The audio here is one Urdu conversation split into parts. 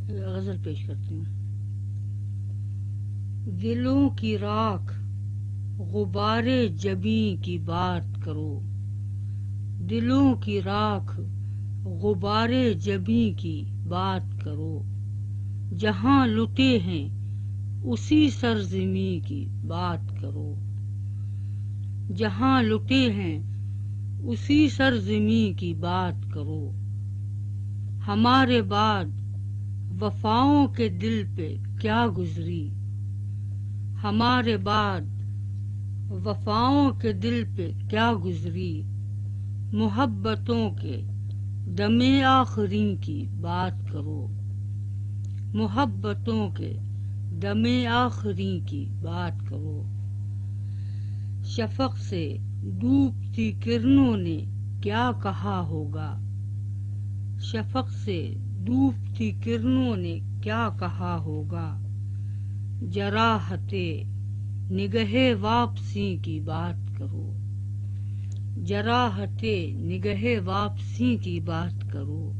غزل پیش کرتی ہوں۔ دلوں کی راکھ غبار جبیں کی بات کرو، دلوں کی راکھ غبار جبیں کی بات کرو، جہاں لٹے ہیں اسی سرزمیں کی بات کرو، جہاں لٹے ہیں اسی سرزمیں کی بات کرو۔ ہمارے بعد وفاؤں کے دل پہ کیا گزری، ہمارے بعد وفاؤں کے دل پہ کیا گزری، محبتوں کے دم آخری کی بات کرو، محبتوں کے دم آخری کی بات کرو۔ شفق سے ڈوبتی کرنوں نے کیا کہا ہوگا، شفق سے ڈوبتی کرنوں نے کیا کہا ہوگا، جراحت نگہ واپسی کی بات کرو، جراحت نگہ واپسی کی بات کرو۔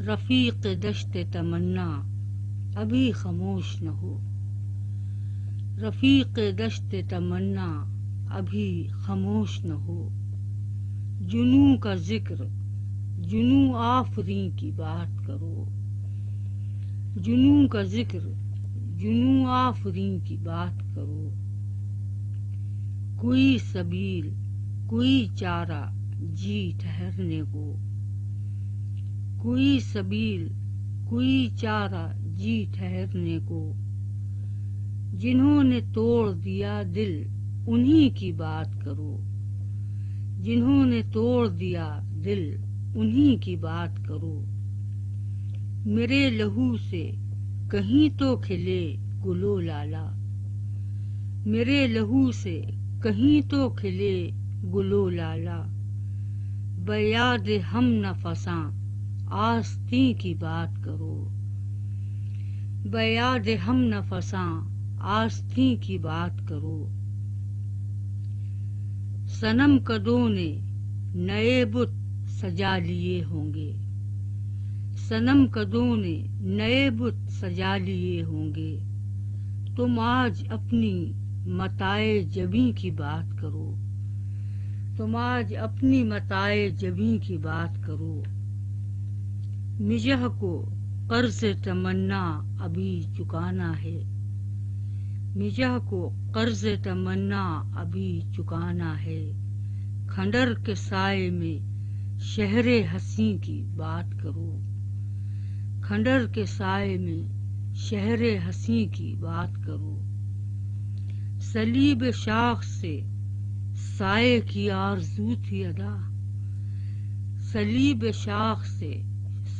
رفیق دشت تمنا ابھی خاموش نہ ہو، رفیق دشت تمنا ابھی خاموش نہ ہو، جنوں کا ذکر جنوں آفریں کی بات کرو، جنوں کا ذکر جنوں آفریں کی بات کرو۔ کوئی سبیل کوئی چارہ جی ٹھہرنے کو، کوئی سبیل کوئی چارہ جی ٹھہرنے کو، جنہوں نے توڑ دیا دل انہی کی بات کرو، جنہوں نے توڑ دیا دل انہی کی بات کرو۔ میرے لہو سے کہیں تو کھلے گل و لالا، میرے لہو سے کہیں تو کھلے گل و لالا، بیاد ہم نفساں آستیں کی بات کرو، بیاد ہم نفساں آستیں کی بات کرو۔ صنم قدوں نے نئے بت سجا لیے ہوں گے، صنم قدوں نے نئے بت سجا لیے ہوں گے، تم آج اپنی متاع جبیں کی بات کرو، تم آج اپنی متاع جبیں کی بات کرو۔ مجہ کو قرض تمنا ابھی چکانا ہے، مجہ کو قرض تمنا ابھی چکانا ہے، کھنڈر کے سائے میں شہر حسیں کی بات کرو، کھنڈر کے سائے میں شہر حسیں کی بات کرو۔ صلیب شاخ سے سائے کی آرزو تھی ادا، صلیب شاخ سے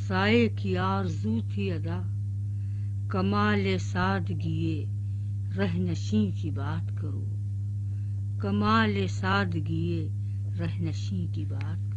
سائے کی آرزو تھی ادا، کمال سادگی رہ نشیں کی بات کرو، کمال سادگی رہ نشیں کی بات کرو۔